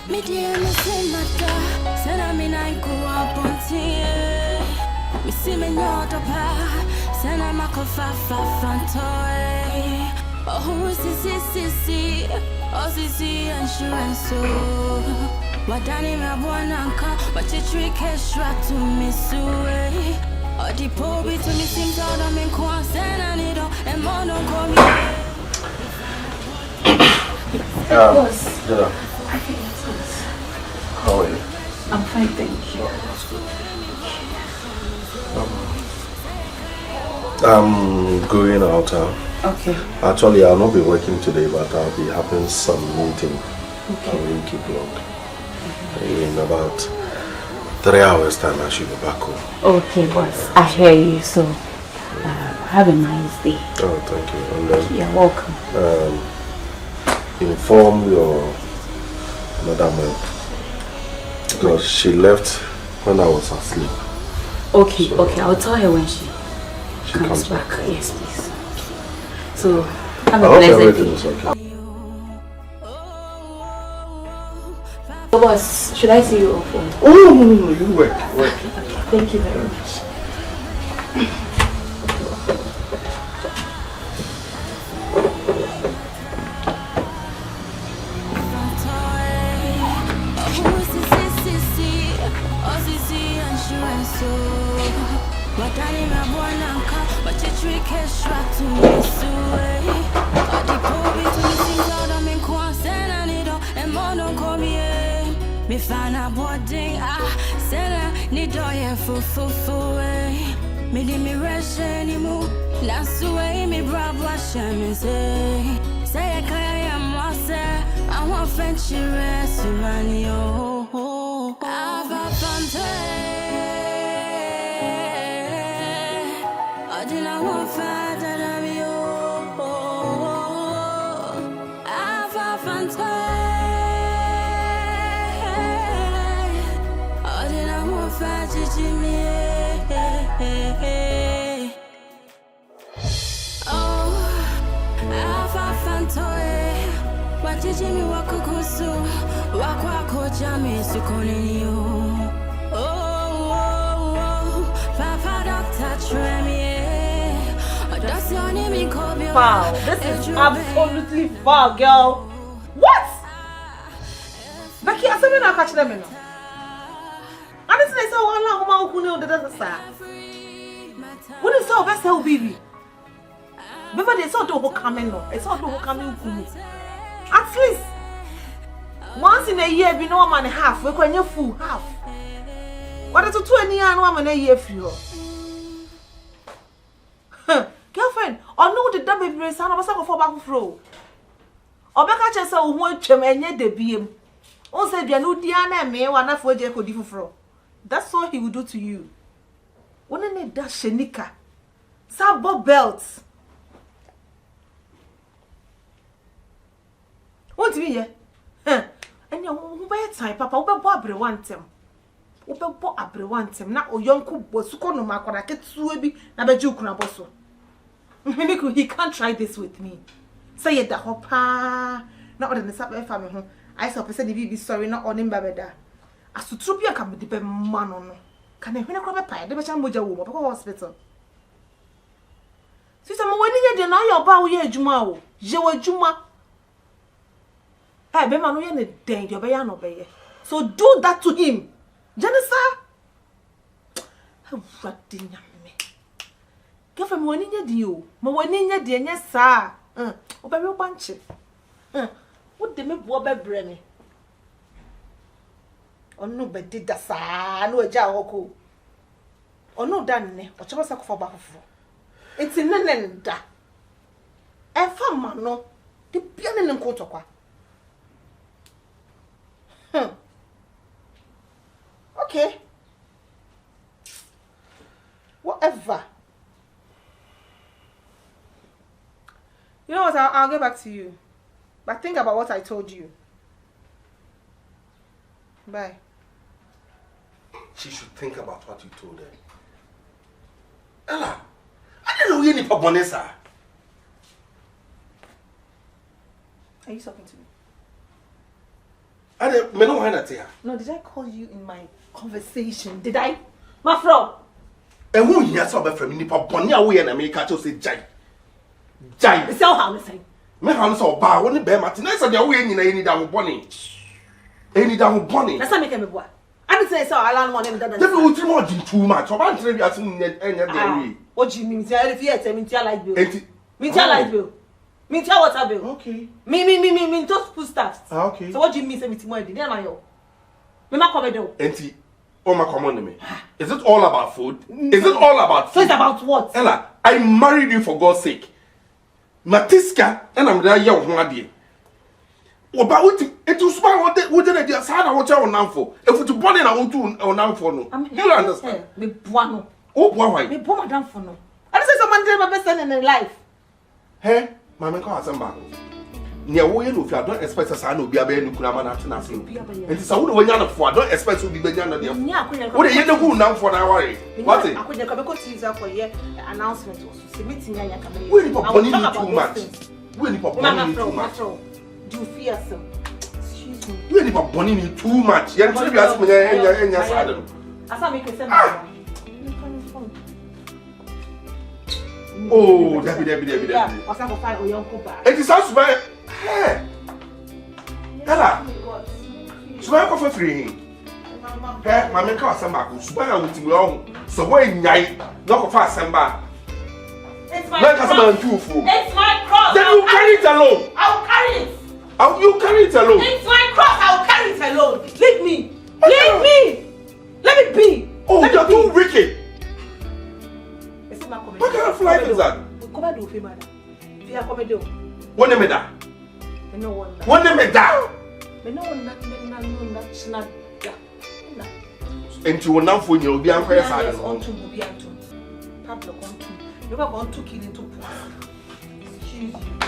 Me dear, me say mata, send a me nine go up on tea. Me see me not a pa, send a mako fa fantoy. Oh, si, oh, si, insurance so. What Danny me abonanka, but you trick extra to me suey. Or the poby to me seems out of me kwa send a needle and mono call me. Boss. Yeah. I think that's nice. How are you? I'm fine, thank you. I'm going out. Okay. Actually, I'll not be working today, but I'll be having some meeting. Okay. I won't keep long. In about 3 hours time, I should be back home. Okay, boss. I hear you. So, have a nice day. Oh, thank you. And then, you're welcome. Inform your madam because she left when I was asleep. Okay, so, okay. I'll tell her when she comes back. Yes, please. So, have a pleasant day. Okay. So, boss, should I see you off? Oh, no, you work. Okay, thank you very much. Me find a boarding, sena ni doye fu. Me di me rush anymore. That's the way me bravo me say I can't say I want French rest man yo. Ava fante, I didn't want father me yo. Ava fante. Jimmy Wakukusu, Wakwako Jami Sukonio. Oh, Papa Doctor Tremie. That's your name in Kobe. Wow, this is absolutely foul, girl. What? Becky, I said, I'm catching them. Honestly, I saw one long who knew that that's what is so best, baby? Before they saw the whole coming, it's all the whole coming. At least once in a year, be no man half. We can you full half. What is it 20 years and 1 man a year for you? Girlfriend, or no the double brace and I was like for back flow. Or back at yourself who want to and the beam. Oh, said you know, Diana and me, one for Jacob different. That's all he would do to you. Wouldn't it that shenika? Some bob belts. What do you mean? And you buy time, Papa, we buy abre one time. We buy abre one time. Now, o young cook was so no matter what I get to na be joke na bosso. Maybe he can't try this with me. Say it the hopper. Not on the sub family home. I saw person be sorry not on him babeda. As to troop you can be the man on. Can I win a crop pie? The bachan moja wo because hospital. Sister, when you deny your bow ye juma, je were juma. Hey, be man, we ne den your be no be. So do that to him. Janisa. How ratting me. Give him when you do. Ma when you do, yes, sir. Obe bunch. What de me bo be breme. Onu be did that, sir. No ja oko. Onu dan ne. O chaba sak for back for. It's in nenen da. E fa man no. De bia ne nko tokwa. Okay. Whatever. You know what? I'll get back to you. But think about what I told you. Bye. She should think about what you told her. Ella, I didn't know you need Bonessa. Are you talking to me? I didn't know why not here. No, did I call you in my conversation? Did I? My friend. And who hears about from Nipa Bonnie away and America to say Jai. Jai. It's all how say. My hands are bar, one bear Martinez and the way in any down Bonnie. Any down Bonnie. That's not making me what. I didn't say so. I learned one in that. Never would you want too much. I'm telling you, I think what do you mean? If you had me tell like bill. Me tell Oh. like bill. Me tell water bill. Okay. Me just food stuffs. Okay. So what do you mean say me tomorrow? Then am I yo? Me ma come do. Auntie, oh my come on to me. Is it all about food? Is it all about So food? it's about what? Ella, I married you for God's sake. Matiska, and I'm there young one day. About it was about what did I do? I want you now for. If it's born in I want to or now for no. Do you understand? Me buano. Oh, why? Me bo madam for no. I just say someone did my best friend in life. Hey, my man call Asamba. Near way no, if I don't expect us, I know be a bear, you could have an antenna. And it's a wood when you're for. I don't expect to be the young. What are you going now for now? What? I could never go to use for your announcement or meeting. Where the money too much? Where the money too much? Do you fear so? Excuse me. Where the money too much? You're trying to ask me and your side. I saw me say Oh, Debbie. What's up for find your uncle back? It is us by hey. Ella. Suba ko free. Hey, my man call Asamba. Suba with me on. So when nyai, no ko fa Asamba. It's my cross. It's my cross. Then you carry it alone. I'll carry it. You carry it alone. It's my cross. I'll carry it alone. Leave me. Leave me. Let me be. Oh, you're too wicked. What What kind of life is that? Come on, do it, madam. If you are coming, do. What name is that? No one. What name is that? No one. Not. And you will now for you will be unfair side. On to be on to. Pablo on to. You are going to kill into poor. Excuse you.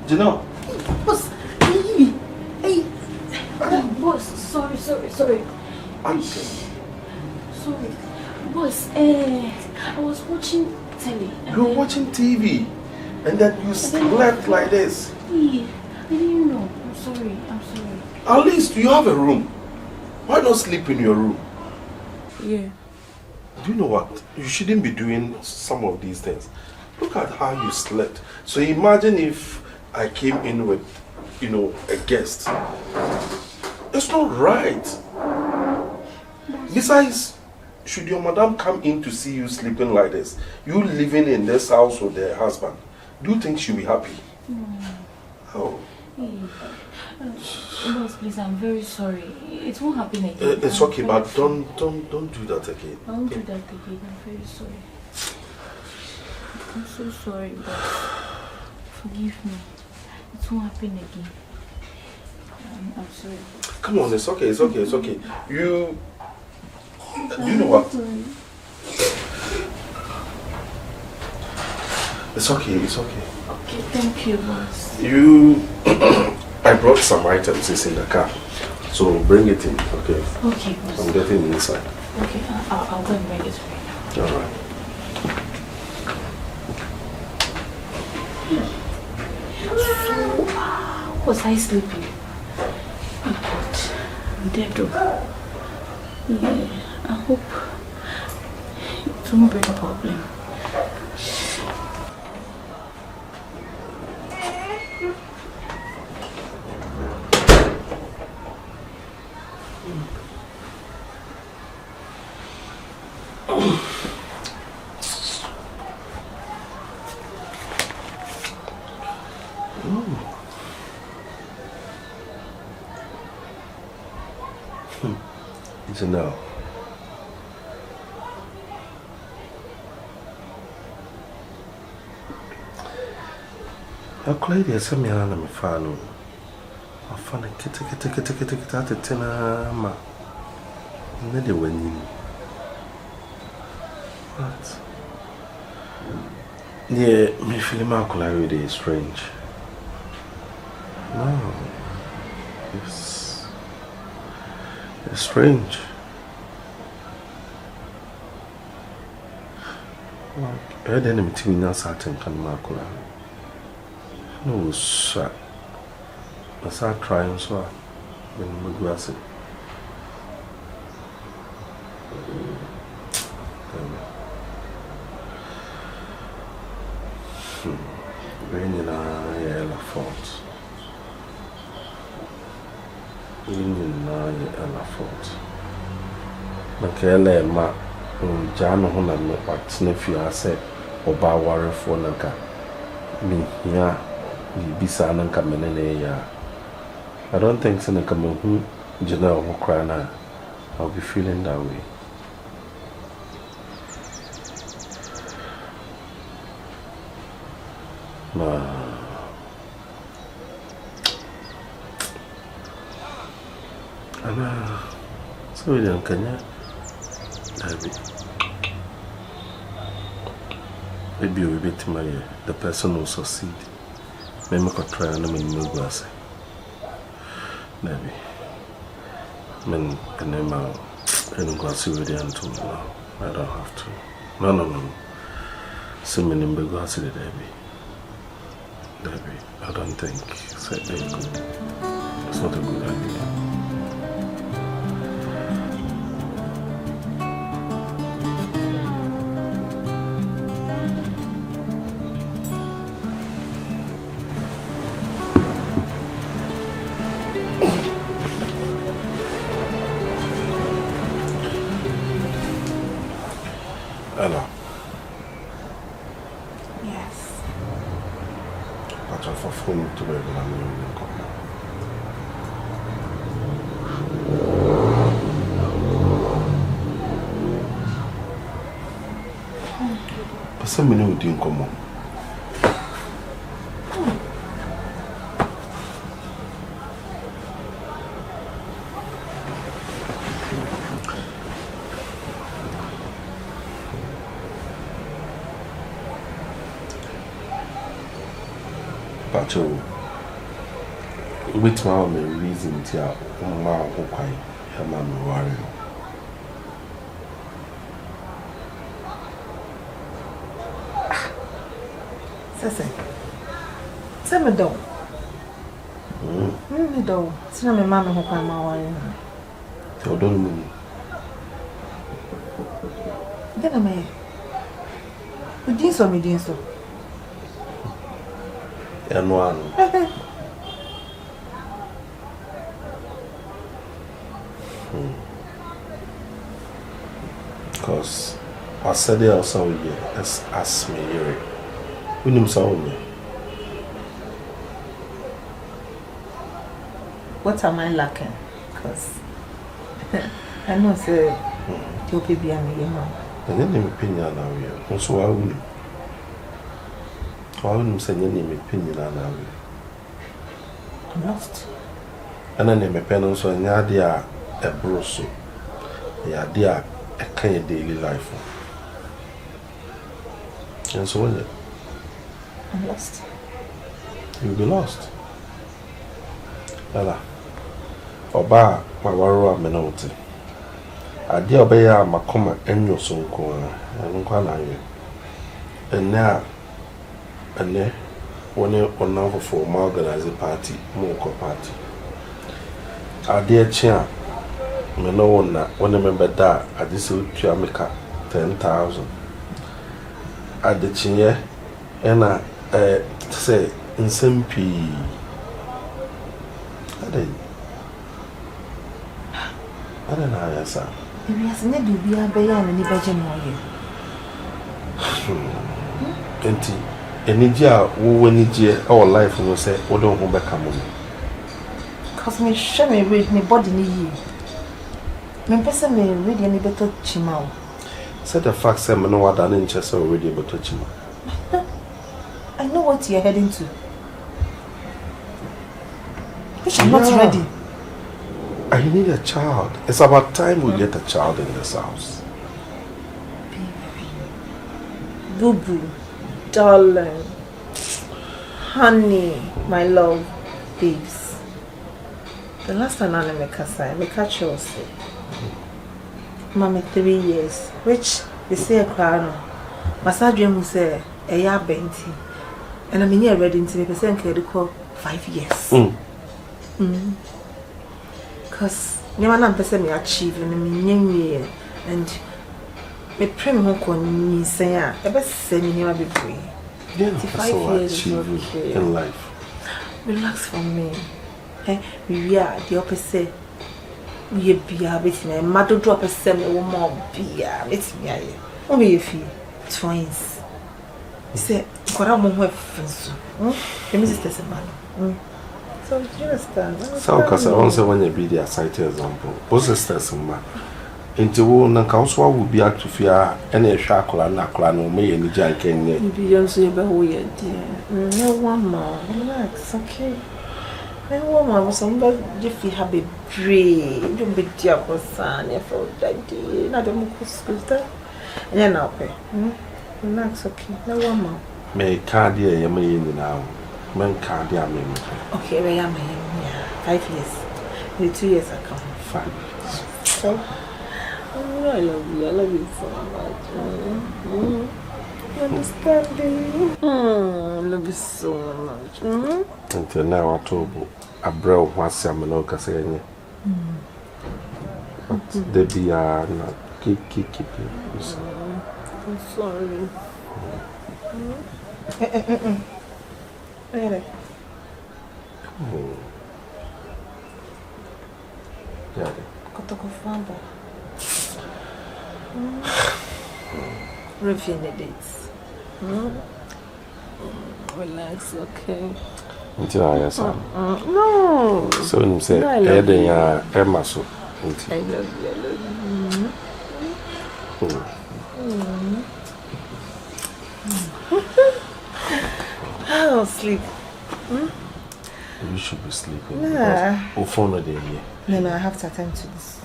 Gynel. Boss, hey. Boss, sorry. I'm Sorry. Boss, I was watching telly. You're watching TV and then you slept like this. I didn't know. I'm sorry. At least you have a room. Why not sleep in your room? Yeah. Do you know what? You shouldn't be doing some of these things. Look at how you slept. So imagine if I came in with, a guest. It's not right. Besides, should your madam come in to see you sleeping like this, you living in this house with her husband, do you think she'll be happy? Oh. Boss, please, I'm very sorry. It won't happen again. It's okay, but don't do that again. I won't do that again. I'm very sorry. I'm so sorry, boss. Forgive me. It won't happen again. I'm sorry. Come on, it's okay. You know what? It's okay. Okay, thank you, boss. I brought some items, it's in the car. So bring it in, okay? Okay, boss. I'm getting inside. Okay, I'll go and bring it right now. Alright. Was I sleeping? Dedo. Yeah, I hope it won't be a problem. Gynel. A lady is me and I'm a fan. I found a kitty at a tenor. Never when you. What? Yeah, me feeling my clarity is strange. No. It's strange. Like, I didn't mean to certain kind of no, sir. I started trying so when we go as it. When I fault. Fault. Nakele ma jano ho na me patne fi ase oba ware fo nanka me ya bisa nanka menene ya. I don't think so nanka me hu Gynel ho cry na I'll be feeling that way. So we don't Kenya. Maybe we beat the person who succeed. Maybe I could try and move glass. Maybe. Men can name out and go see with the Anton now. I don't have to. No. See me in big glass the Debbie. I don't think it's good. It's not a good idea. Ella. Yes. But I for phone to be able to come. But some minute we didn't come on. Pacho, which one may reason to your mouth who quite a man worry? Sese, tell me though. Me though. Tell me, mama who quite my worry. So don't move. Then I may. You didn't so, me didn't so. And one. Because I said it also as me here. We need some me. What am I lacking? Because I know, sir, you'll be behind me, mom. And then my opinion now here. Also, I will. I wouldn't say any opinion now. I'm lost. And then my parents so any idea a broso. The idea a kind of daily life. And so what? I'm lost. You'll be lost. Ella. Oba my warrior menoti. Idea obey my comment and your son corner and quite. And now and then when you on now for organize a party, more party. Our dear chair, me no one when remember that I just to America 10,000 at the chinye and say in some p I don't know yes sir If you have to be a bayer and any budget more enti enija wo nije our life no say we don't come back am cause me share me read me body ni yi me person me read any better chima said the fact say me no wada in chest already but chima I know what you're heading to. Which I'm not ready. I need a child. It's about time we get a child in this house. Baby. Boo boo, darling, honey, my love, babes. The last time I catch you also. Mommy 3 years, which they say a crown. My dream will say a year benti. And I'm near ready to make a second 5 years. Because no one person me achieve and and me prim home say ever say me never be free. Yeah, that's what I achieve in life. Relax for me. Hey, we are the opposite. We be a bit me. Mother drop a semi more be it's me. Oh, you feel twins. Say, what I'm going to do. Sister man. So, do you understand? So, because I want to when you be the site example. What's the stress, man? Into one and council will be out to fear any shackle and knuckle no me any junk in it. You be also weird, dear. No one more. Relax, okay? No one more was somebody if you have a dream. Don't be dear for son, if for that day. Not a more school that. And then I'll pay. Relax, okay? No one more. May cardia you may in now. Man cardia me. Okay, I am here. 5 years. The 2 years I come. 5 years. So, I love you. I love you so much. Understanding. I love you so much. Until now, I told you, I brought one salmon. But they be not keep I'm sorry. Really? Yeah. Got to go further. Review the dates. Relax, okay? Until I ask No. so you say, I love you. Emma so. I love you. I love you. I'll sleep. You should be sleeping. Nah. Or phone a day here. No, I have to attend to these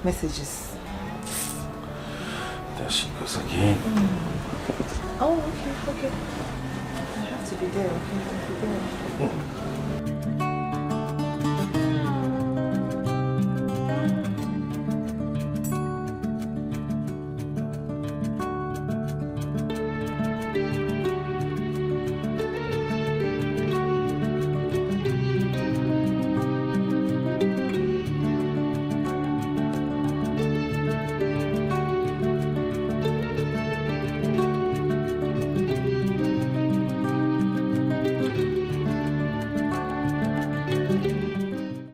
messages. There she goes again. Oh, okay. I have to be there, okay? I'll be there.